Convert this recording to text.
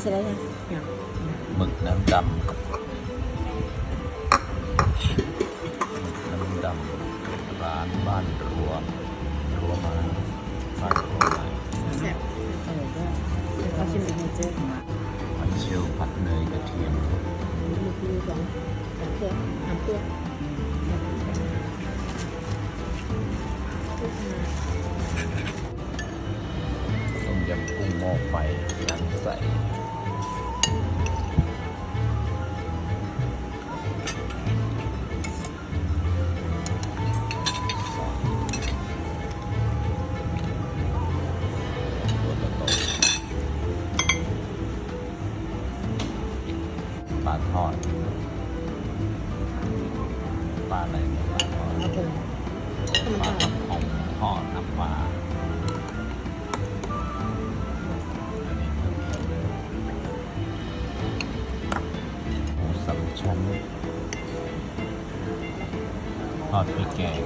ใช่ไหมเนี่ย หมึกน้ำดำร้านบ้านรัวมาบ้านรัวมา แซ่บเขาชิมเป็นเจอร์ หอยเชลล์ผัดเนยกระเทียม มีคือสองตัวสามตัว ต้มยำกุ้งหม้อไฟน้ำใสตัวโตปลาทอดปลาอะไรเนี่ยปลาทอด แล้วผม ปลาทับของทอดน้ำปลาอันนี้เพิ่มเติมเลยหมูสามชั้นทอดพริกแกง